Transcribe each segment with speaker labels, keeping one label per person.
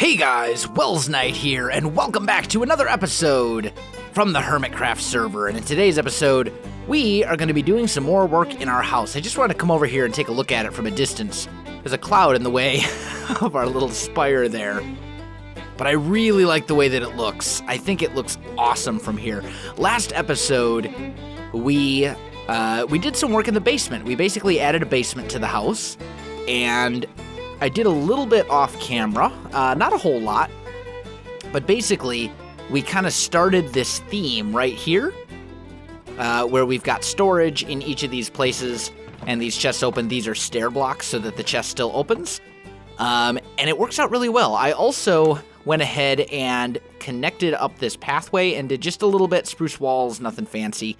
Speaker 1: Hey guys, Welsknight here, and welcome back to another episode from the Hermitcraft server. And in today's episode, we are going to be doing some more work in our house. I just wanted to come over here and take a look at it from a distance. There's a cloud in the way of our little spire there, but I really like the way that it looks. I think it looks awesome from here. Last episode, we did some work in the basement. We basically added a basement to the house, and I did a little bit off camera, not a whole lot, but basically we kind of started this theme right here, where we've got storage in each of these places, and these chests open. These are stair blocks so that the chest still opens, and it works out really well. I also went ahead and connected up this pathway and did just a little bit, spruce walls, nothing fancy,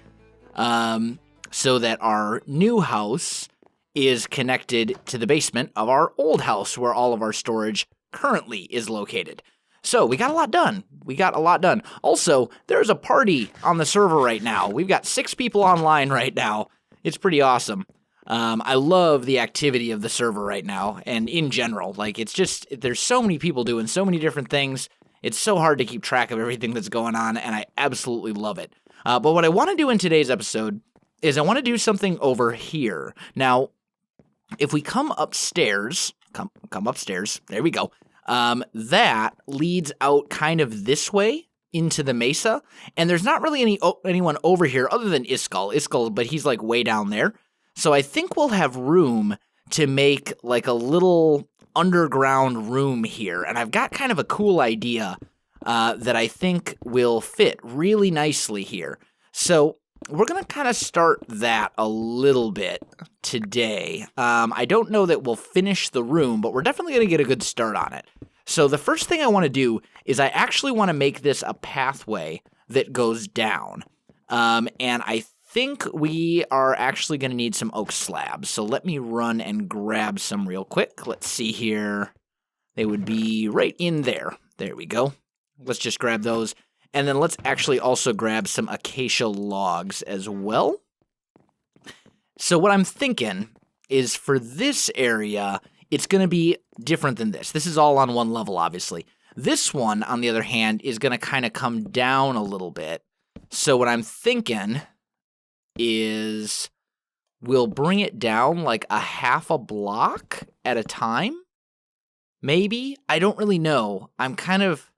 Speaker 1: so that our new house is connected to the basement of our old house where all of our storage currently is located. So we got a lot done. Also, there's a party on the server right now. We've got 6 people online right now. It's pretty awesome. I love the activity of the server right now, and in general, like, it's just, there's so many people doing so many different things. It's so hard to keep track of everything that's going on, and I absolutely love it. But what I want to do in today's episode is I want to do something over here. Now, if we come upstairs, come upstairs, there we go, that leads out kind of this way into the mesa, and there's not really anyone over here other than Iskal, but he's like way down there. So I think we'll have room to make like a little underground room here, and I've got kind of a cool idea that I think will fit really nicely here. So we're going to kind of start that a little bit today. I don't know that we'll finish the room, but we're definitely going to get a good start on it. So the first thing I want to do is I actually want to make this a pathway that goes down. And I think we are actually going to need some oak slabs. So let me run and grab some real quick. Let's see here. They would be right in there. There we go. Let's just grab those. And then let's actually also grab some acacia logs as well. So what I'm thinking is for this area, it's going to be different than this. This is all on one level, obviously. This one, on the other hand, is going to kind of come down a little bit. So what I'm thinking is we'll bring it down like a half a block at a time. Maybe? I don't really know. I'm kind of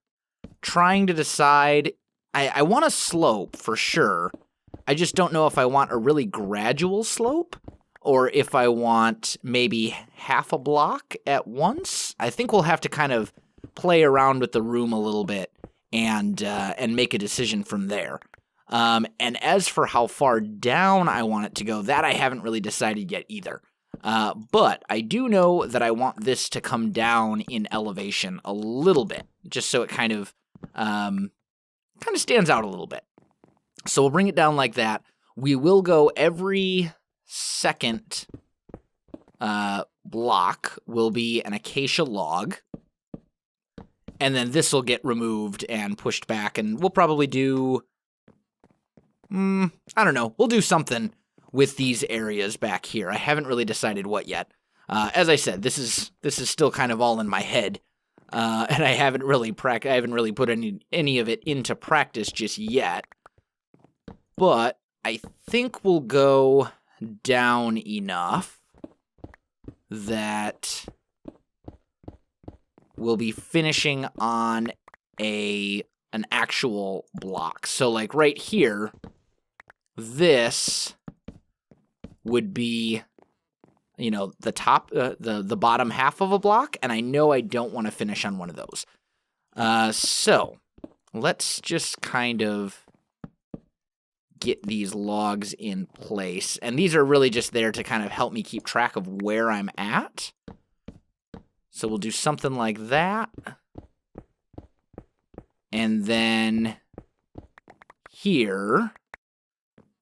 Speaker 1: trying to decide. I want a slope for sure. I just don't know if I want a really gradual slope or if I want maybe half a block at once. I think we'll have to kind of play around with the room a little bit and make a decision from there. And as for how far down I want it to go, that I haven't really decided yet either. But I do know that I want this to come down in elevation a little bit, just so it kind of stands out a little bit. So we'll bring it down like that. We will go every second block will be an acacia log, and then this will get removed and pushed back, and we'll probably do, I don't know, we'll do something with these areas back here. I haven't really decided what yet. As I said, this is still kind of all in my head. And I haven't really put any of it into practice just yet. But I think we'll go down enough that we'll be finishing on an actual block. So like right here, this would be, you know, the top, the bottom half of a block, and I know I don't want to finish on one of those. So let's just kind of get these logs in place, and these are really just there to kind of help me keep track of where I'm at. So we'll do something like that, and then here,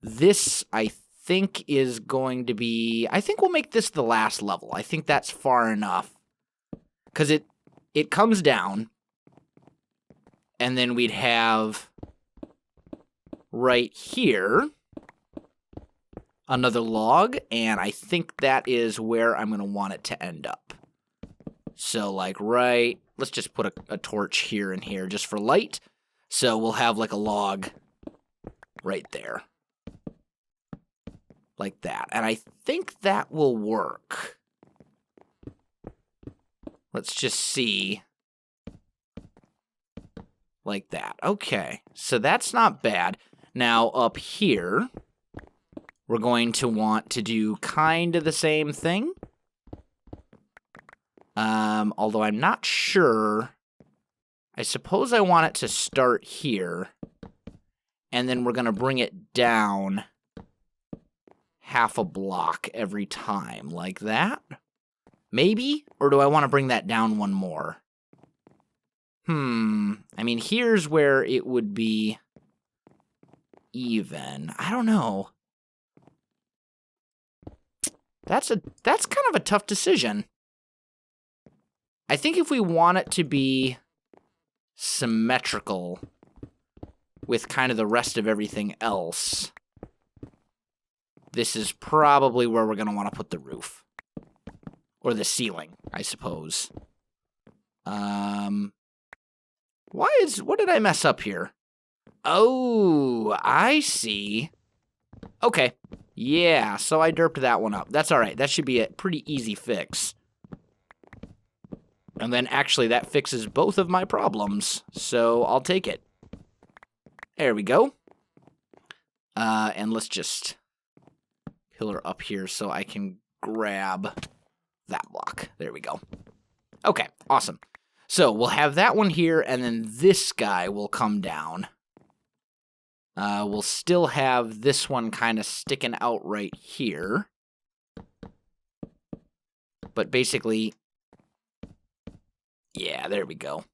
Speaker 1: this I think is going to be, I think we'll make this the last level. I think that's far enough, because it comes down, and then we'd have right here another log, and I think that is where I'm going to want it to end up. So, like, right, let's just put a torch here and here just for light. So we'll have, like, a log right there. Like that. And I think that will work. Let's just see. Like that. Okay, so that's not bad. Now, up here, we're going to want to do kind of the same thing. Although I'm not sure. I suppose I want it to start here. And then we're going to bring it down half a block every time, like that. Maybe? Or do I want to bring that down one more? I mean, here's where it would be even. I don't know. That's kind of a tough decision. I think if we want it to be symmetrical with kind of the rest of everything else, this is probably where we're going to want to put the roof. Or the ceiling, I suppose. What did I mess up here? Oh, I see. Okay. Yeah, so I derped that one up. That's all right. That should be a pretty easy fix. And then actually that fixes both of my problems, so I'll take it. There we go. And let's just pillar up here so I can grab that block. There we go. Okay, awesome. So we'll have that one here, and then this guy will come down. We'll still have this one kind of sticking out right here. But basically, yeah, there we go.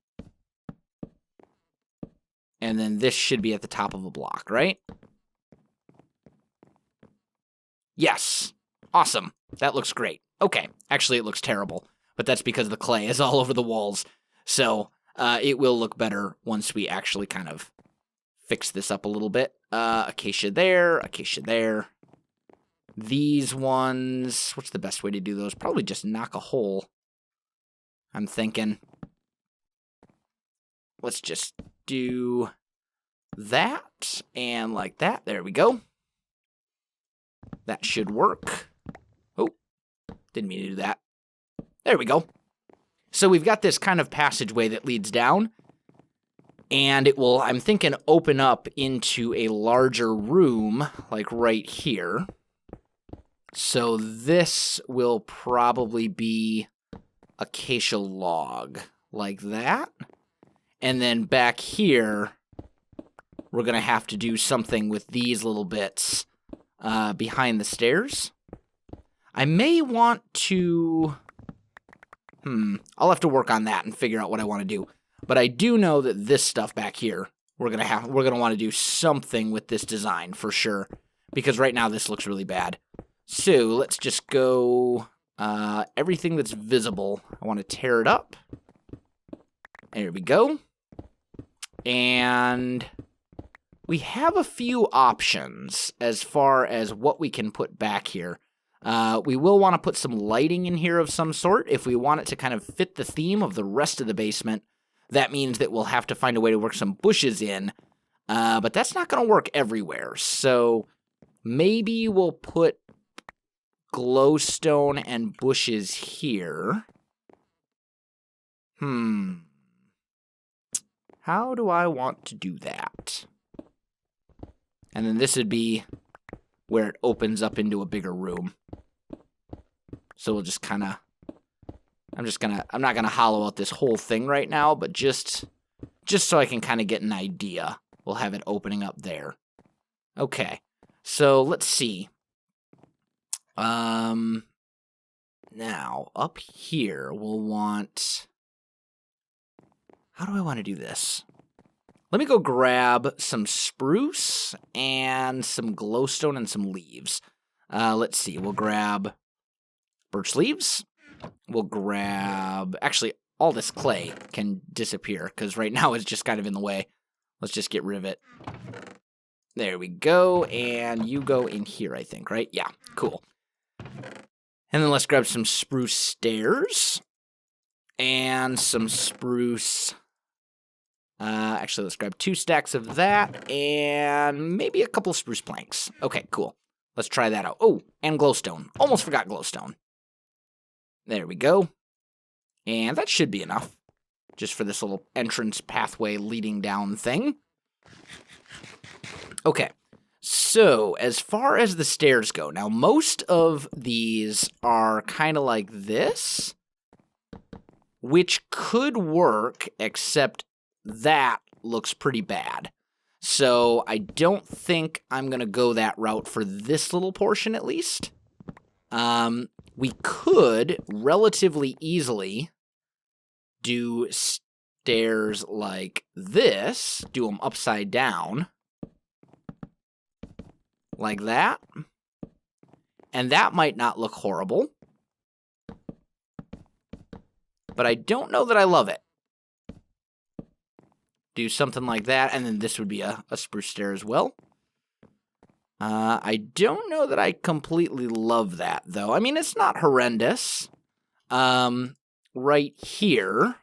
Speaker 1: And then this should be at the top of a block, right? Yes. Awesome. That looks great. Okay. Actually, it looks terrible, but that's because the clay is all over the walls. So it will look better once we actually kind of fix this up a little bit. Acacia there. These ones, what's the best way to do those? Probably just knock a hole. I'm thinking. Let's just do that and like that. There we go. That should work. Oh, didn't mean to do that. There we go. So we've got this kind of passageway that leads down. And it will, I'm thinking, open up into a larger room, like right here. So this will probably be acacia log, like that. And then back here, we're going to have to do something with these little bits behind the stairs. I may want to... I'll have to work on that and figure out what I want to do. But I do know that this stuff back here, we're gonna want to do something with this design for sure. Because right now this looks really bad. So let's just go everything that's visible. I want to tear it up. There we go. And we have a few options as far as what we can put back here. We will want to put some lighting in here of some sort if we want it to kind of fit the theme of the rest of the basement. That means that we'll have to find a way to work some bushes in, but that's not going to work everywhere. So maybe we'll put glowstone and bushes here. How do I want to do that? And then this would be where it opens up into a bigger room. So we'll just kind of... I'm not gonna hollow out this whole thing right now, but just so I can kind of get an idea. We'll have it opening up there. Okay, so let's see. Now, up here, we'll want... How do I want to do this? Let me go grab some spruce and some glowstone and some leaves. Let's see, we'll grab birch leaves. We'll grab... Actually, all this clay can disappear, because right now it's just kind of in the way. Let's just get rid of it. There we go, and you go in here, I think, right? Yeah, cool. And then let's grab some spruce stairs. And some spruce. Actually, let's grab 2 stacks of that and maybe a couple spruce planks. Okay, cool. Let's try that out. Oh, and glowstone. Almost forgot glowstone. There we go. And that should be enough. Just for this little entrance pathway leading down thing. Okay. So, as far as the stairs go, now most of these are kind of like this, which could work, except that looks pretty bad. So, I don't think I'm going to go that route for this little portion, at least. We could relatively easily do stairs like this, do them upside down, like that, and that might not look horrible, but I don't know that I love it. Do something like that, and then this would be a spruce stair as well. I don't know that I completely love that, though. I mean, it's not horrendous. Right here,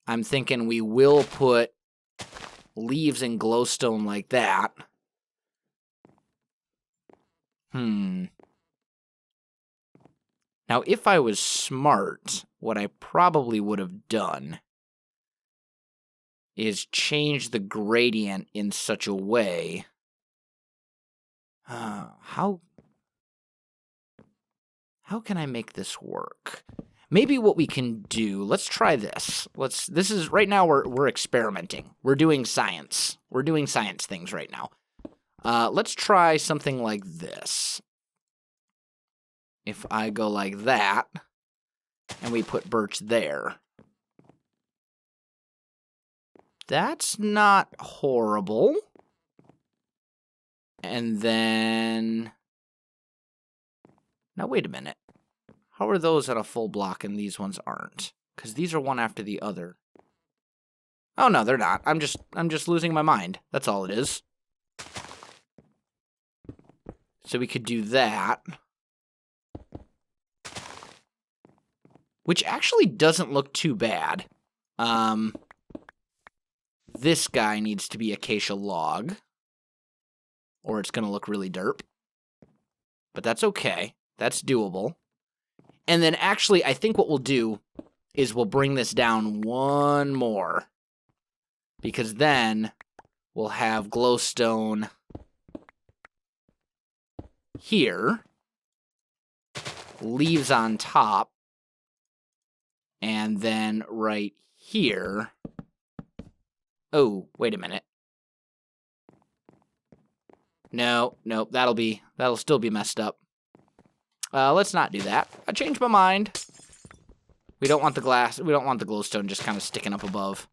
Speaker 1: I'm thinking we will put leaves and glowstone like that. Now, if I was smart, what I probably would have done is change the gradient in such a way. How can I make this work? Maybe what we can do, let's try this. This is, right now we're experimenting. We're doing science. We're doing science things right now. Let's try something like this. If I go like that, and we put birch there. That's not horrible. And then... Now, wait a minute. How are those at a full block and these ones aren't? Because these are one after the other. Oh, no, they're not. I'm just losing my mind. That's all it is. So we could do that. Which actually doesn't look too bad. This guy needs to be acacia log. Or it's going to look really derp. But that's okay. That's doable. And then actually, I think what we'll do is we'll bring this down one more. Because then we'll have glowstone here. Leaves on top. And then right here. Oh, wait a minute. No, that'll still be messed up. Let's not do that. I changed my mind. We don't want the glowstone just kind of sticking up above.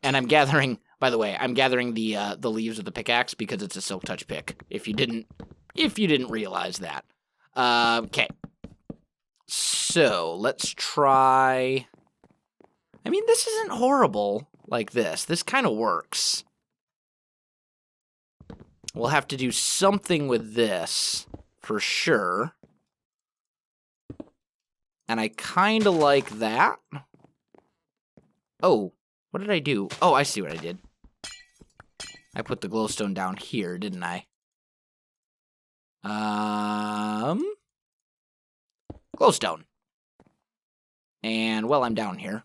Speaker 1: And I'm gathering, by the way, the leaves with the pickaxe because it's a silk touch pick. If you didn't realize that. Okay. So, let's try... I mean, this isn't horrible like this. This kind of works. We'll have to do something with this, for sure. And I kind of like that. Oh, what did I do? Oh, I see what I did. I put the glowstone down here, didn't I? Glowstone. And while I'm down here,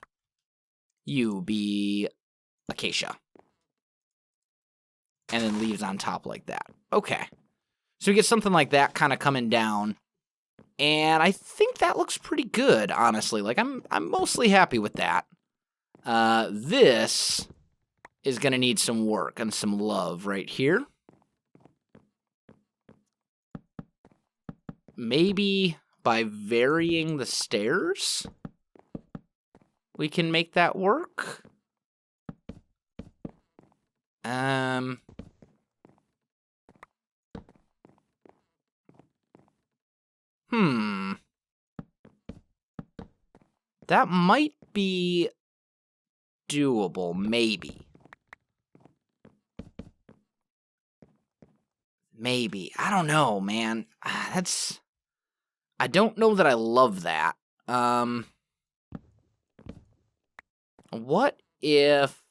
Speaker 1: you be acacia. And then leaves on top like that. Okay. So we get something like that kind of coming down. And I think that looks pretty good, honestly. Like, I'm mostly happy with that. This is going to need some work and some love right here. Maybe by varying the stairs, we can make that work. That might be doable, maybe. Maybe. I don't know, man. I don't know that I love that. What if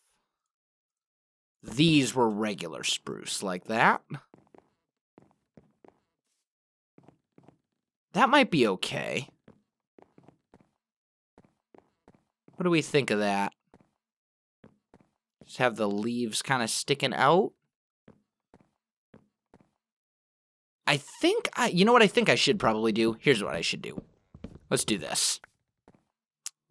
Speaker 1: these were regular spruce like that? That might be okay. What do we think of that? Just have the leaves kind of sticking out. I think, you know what I think I should probably do? Here's what I should do. Let's do this.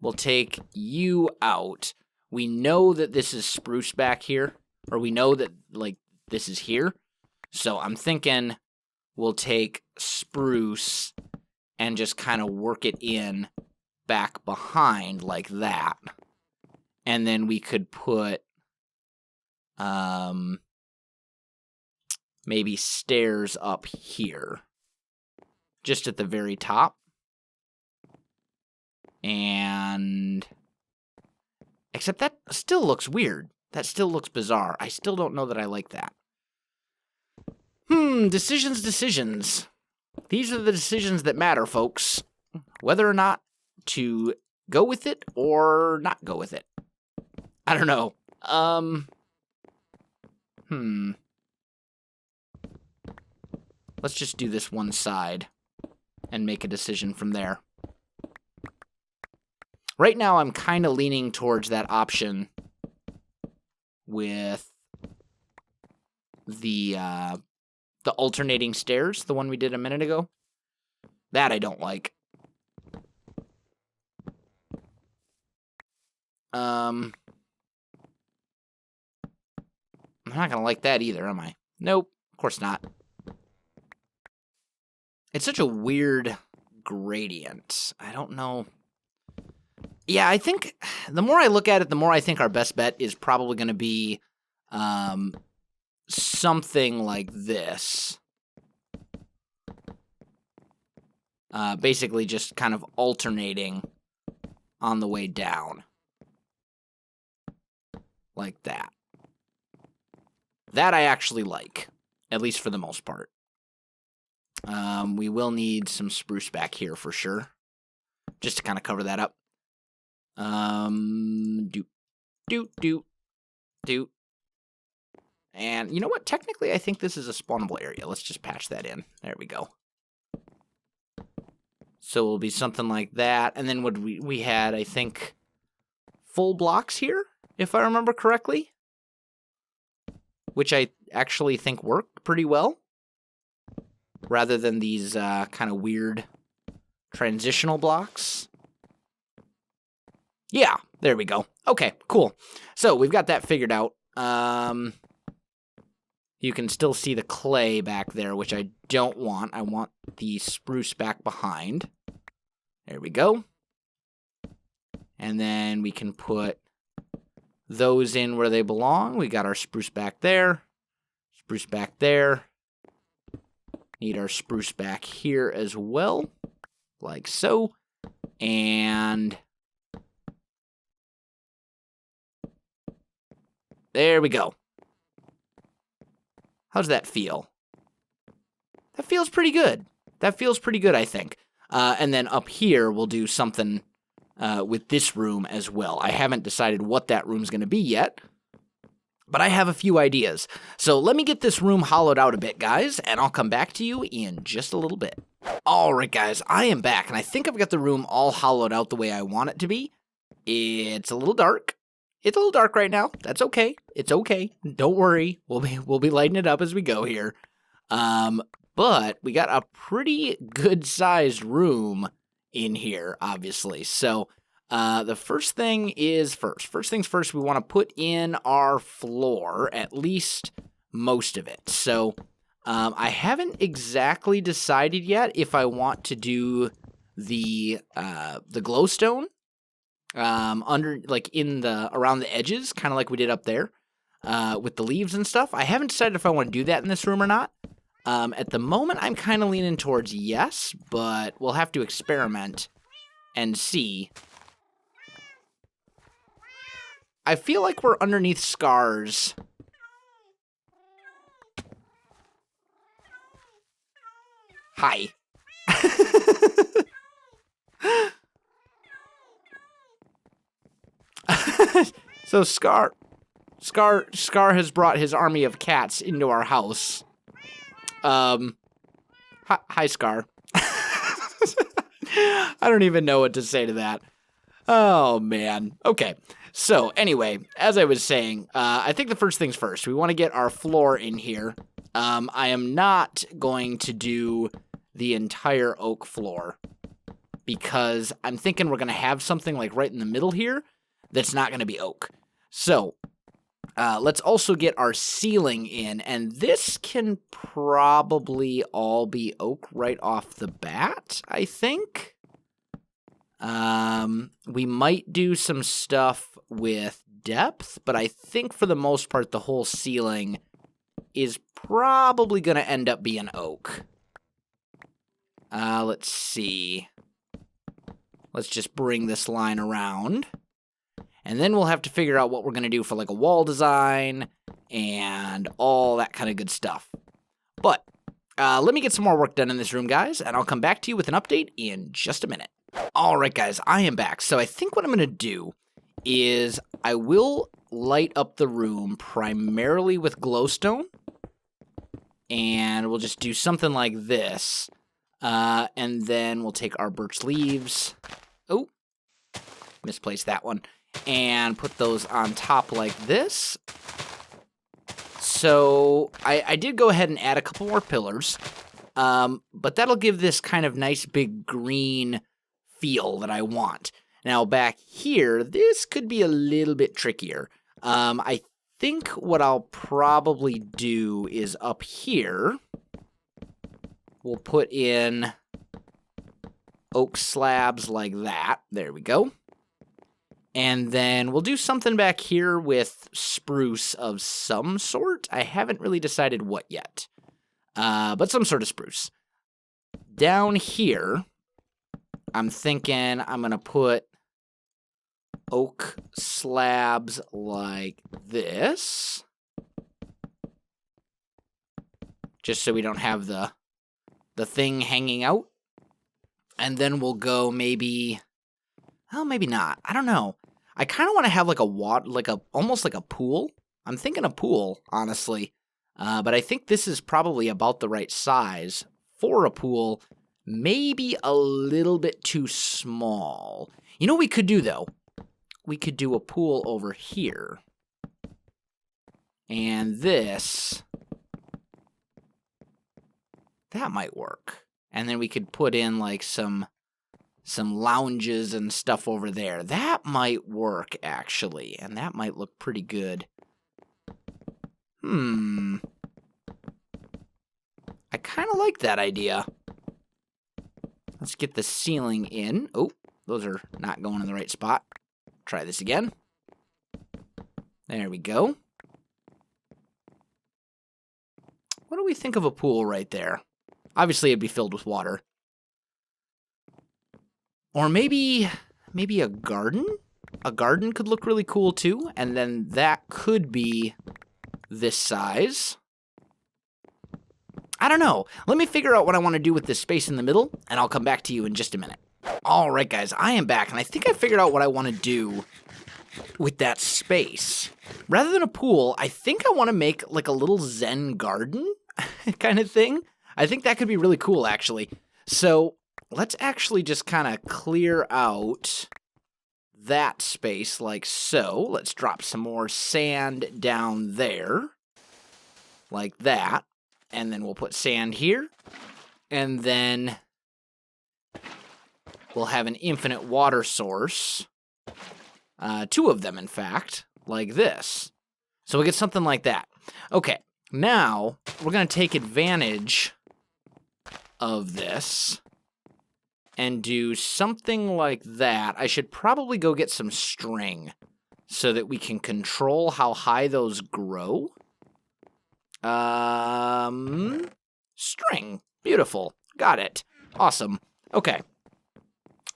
Speaker 1: We'll take you out. We know that this is spruce back here, or we know that, like, this is here. So I'm thinking we'll take spruce and just kind of work it in back behind like that. And then we could put maybe stairs up here, just at the very top. And except that still looks weird. That still looks bizarre. I still don't know that I like that. Decisions. These are the decisions that matter, folks. Whether or not to go with it or not go with it. I don't know. Let's just do this one side and make a decision from there. Right now, I'm kind of leaning towards that option with the alternating stairs, the one we did a minute ago. That I don't like. I'm not going to like that either, am I? Nope, of course not. It's such a weird gradient. I don't know. Yeah, I think the more I look at it, the more I think our best bet is probably going to be something like this. Basically just kind of alternating on the way down. Like that. That I actually like, at least for the most part. We will need some spruce back here for sure, just to kind of cover that up. Doot. And you know what? Technically, I think this is a spawnable area. Let's just patch that in. There we go. So it'll be something like that. And then what we had, I think, full blocks here, if I remember correctly. Which I actually think work pretty well. Rather than these kind of weird transitional blocks. Yeah, there we go. Okay, cool. So we've got that figured out. You can still see the clay back there, which I don't want. I want the spruce back behind. There we go. And then we can put those in where they belong. We got our spruce back there. Spruce back there. Need our spruce back here as well. Like so. And there we go. How's that feel? That feels pretty good. That feels pretty good, I think. And then up here, we'll do something with this room as well. I haven't decided what that room's going to be yet, but I have a few ideas. So let me get this room hollowed out a bit, guys, and I'll come back to you in just a little bit. All right, guys, I am back, and I think I've got the room all hollowed out the way I want it to be. It's a little dark. It's a little dark right now. That's okay. It's okay. Don't worry. We'll be lighting it up as we go here. But we got a pretty good-sized room in here, obviously. So the first thing is first. First things first, we want to put in our floor, at least most of it. So I haven't exactly decided yet if I want to do the glowstone under, like, around the edges, kind of like we did up there with the leaves and stuff. I haven't decided if I want to do that in this room or not. At the moment, I'm kind of leaning towards yes, but we'll have to experiment and see. I feel like we're underneath scars. Hi. So Scar has brought his army of cats into our house. Hi, Scar. I don't even know what to say to that. Oh, man. Okay. So, anyway, as I was saying, I think the first things first, we want to get our floor in here. I am not going to do the entire oak floor because I'm thinking we're going to have something like right in the middle here that's not going to be oak. So, let's also get our ceiling in, and this can probably all be oak right off the bat, I think. We might do some stuff with depth, but I think for the most part, the whole ceiling is probably going to end up being oak. Let's see. Let's just bring this line around. And then we'll have to figure out what we're going to do for like a wall design and all that kind of good stuff. But let me get some more work done in this room, guys, and I'll come back to you with an update in just a minute. All right, guys, I am back. So I think what I'm going to do is I will light up the room primarily with glowstone. And we'll just do something like this. And then we'll take our birch leaves. Oh, misplaced that one. And put those on top like this. So I did go ahead and add a couple more pillars. But that'll give this kind of nice big green feel that I want. Now back here, this could be a little bit trickier. I think what I'll probably do is up here, we'll put in oak slabs like that. There we go. And then we'll do something back here with spruce of some sort. I haven't really decided what yet, but some sort of spruce. Down here, I'm thinking I'm going to put oak slabs like this, just so we don't have the thing hanging out. And then we'll go maybe, well, maybe not. I don't know. I kind of want to have like almost like a pool. I'm thinking a pool, honestly. But I think this is probably about the right size for a pool. Maybe a little bit too small. You know what we could do, though? We could do a pool over here. And this, that might work. And then we could put in like some lounges and stuff over there. That might work, actually. And that might look pretty good. I kind of like that idea. Let's get the ceiling in. Oh, those are not going in the right spot. Try this again. There we go. What do we think of a pool right there? Obviously, it'd be filled with water. Or maybe a garden? A garden could look really cool, too. And then that could be this size. I don't know. Let me figure out what I want to do with this space in the middle, and I'll come back to you in just a minute. All right, guys, I am back, and I think I figured out what I want to do with that space. Rather than a pool, I think I want to make like a little Zen garden kind of thing. I think that could be really cool, actually. So let's actually just kind of clear out that space like so. Let's drop some more sand down there, like that. And then we'll put sand here. And then we'll have an infinite water source. 2 of them, in fact, like this. So we'll get something like that. Okay, now we're going to take advantage of this and do something like that. I should probably go get some string so that we can control how high those grow. String. Beautiful. Got it. Awesome. Okay.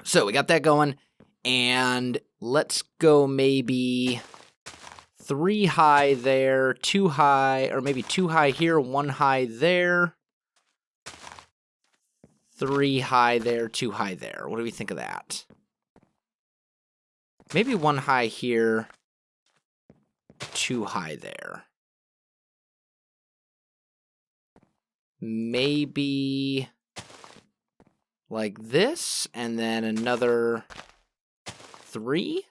Speaker 1: So we got that going, and let's go maybe 3 high there, 2 high, or maybe 2 high here, 1 high there, 3 high there, 2 high there. What do we think of that? Maybe one high here, two high there. Maybe like this, and then another 3.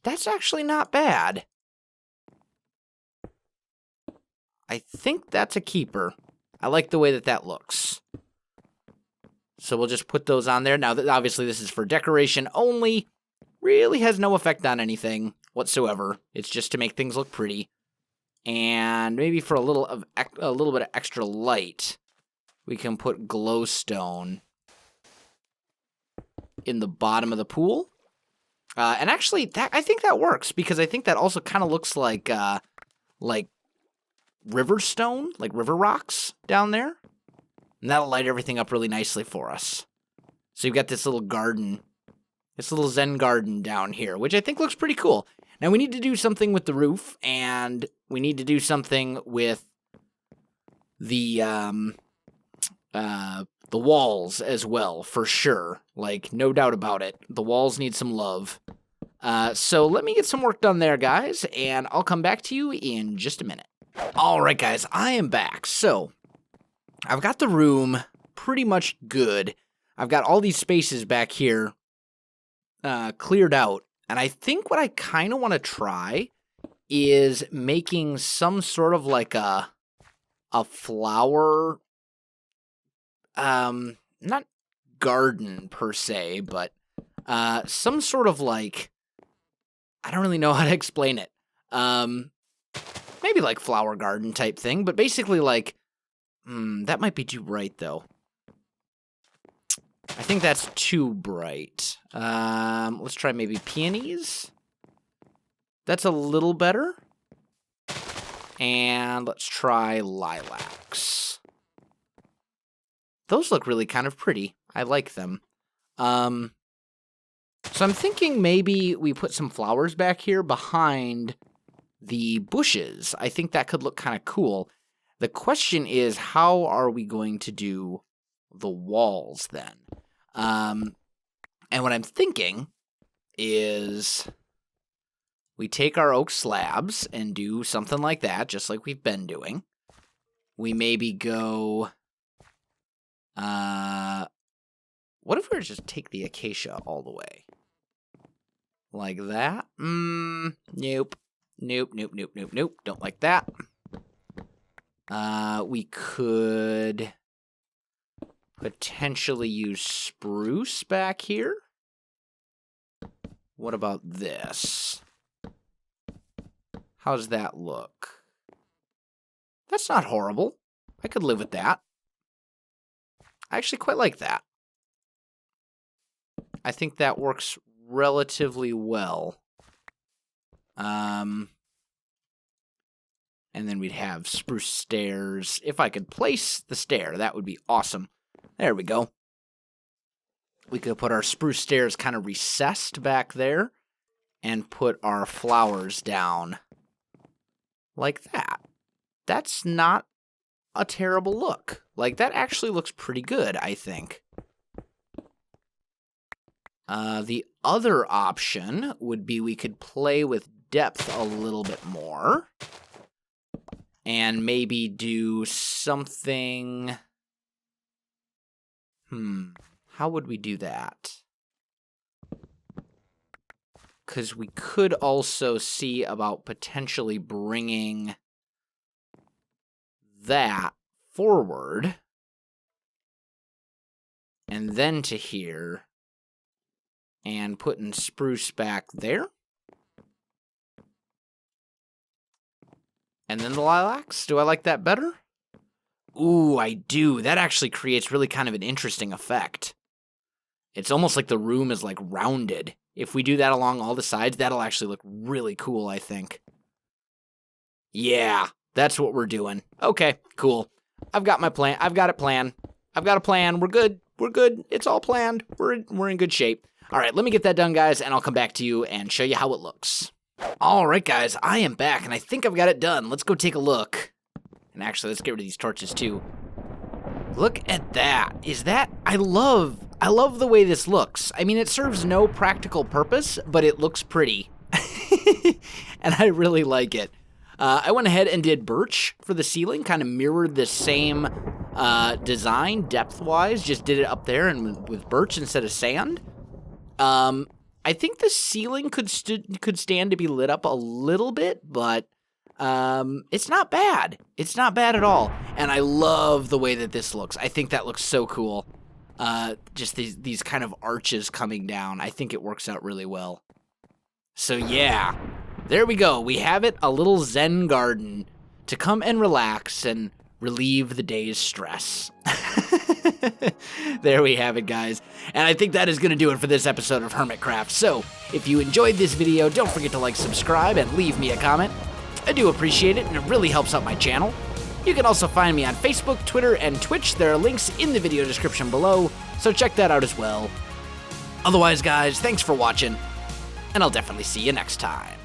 Speaker 1: That's actually not bad. I think that's a keeper. I like the way that that looks. So we'll just put those on there. Now, obviously, this is for decoration only. Really has no effect on anything whatsoever. It's just to make things look pretty. And maybe for a little bit of extra light, we can put glowstone in the bottom of the pool. And actually, I think that works, because I think that also kind of looks like river stone, like river rocks down there. And that'll light everything up really nicely for us. So you've got this little garden, this little Zen garden down here, which I think looks pretty cool. Now we need to do something with the roof, and we need to do something with the walls as well, for sure. Like, no doubt about it. The walls need some love. So let me get some work done there, guys, and I'll come back to you in just a minute. All right, guys, I am back. So I've got the room pretty much good. I've got all these spaces back here cleared out, and I think what I kind of want to try is making some sort of like a flower, not garden per se, but some sort of like, I don't really know how to explain it. Maybe like flower garden type thing, but basically like, that might be too bright though. I think that's too bright. Let's try maybe peonies. That's a little better. And let's try lilacs. Those look really kind of pretty. I like them. So I'm thinking maybe we put some flowers back here behind the bushes. I think that could look kind of cool. The question is, how are we going to do the walls then? And what I'm thinking is we take our oak slabs and do something like that, just like we've been doing. We maybe go, what if we were to just take the acacia all the way? Like that? Nope. Nope, nope, nope, nope, nope. Don't like that. We could potentially use spruce back here. What about this? How's that look? That's not horrible. I could live with that. I actually quite like that. I think that works relatively well. And then we'd have spruce stairs. If I could place the stair, that would be awesome. There we go. We could put our spruce stairs kind of recessed back there and put our flowers down like that. That's not a terrible look. Like, that actually looks pretty good, I think. The other option would be we could play with depth a little bit more and maybe do something. How would we do that? Because we could also see about potentially bringing that forward and then to here and putting spruce back there. And then the lilacs. Do I like that better? Ooh, I do. That actually creates really kind of an interesting effect. It's almost like the room is like rounded. If we do that along all the sides, that'll actually look really cool, I think. Yeah, that's what we're doing. Okay, cool. I've got my plan. I've got it planned. I've got a plan. We're good. We're good. It's all planned. We're in good shape. All right, let me get that done, guys, and I'll come back to you and show you how it looks. All right, guys, I am back, and I think I've got it done. Let's go take a look. And actually, let's get rid of these torches, too. Look at that. I love I love the way this looks. I mean, it serves no practical purpose, but it looks pretty. And I really like it. I went ahead and did birch for the ceiling, kind of mirrored the same design depth-wise, just did it up there and with birch instead of sand. I think the ceiling could stand to be lit up a little bit, but it's not bad. It's not bad at all. And I love the way that this looks. I think that looks so cool. Just these kind of arches coming down. I think it works out really well. So yeah, there we go. We have it, a little Zen garden to come and relax and relieve the day's stress. There we have it, guys. And I think that is going to do it for this episode of Hermitcraft. So if you enjoyed this video, don't forget to like, subscribe, and leave me a comment. I do appreciate it, and it really helps out my channel. You can also find me on Facebook, Twitter, and Twitch. There are links in the video description below, so check that out as well. Otherwise, guys, thanks for watching, and I'll definitely see you next time.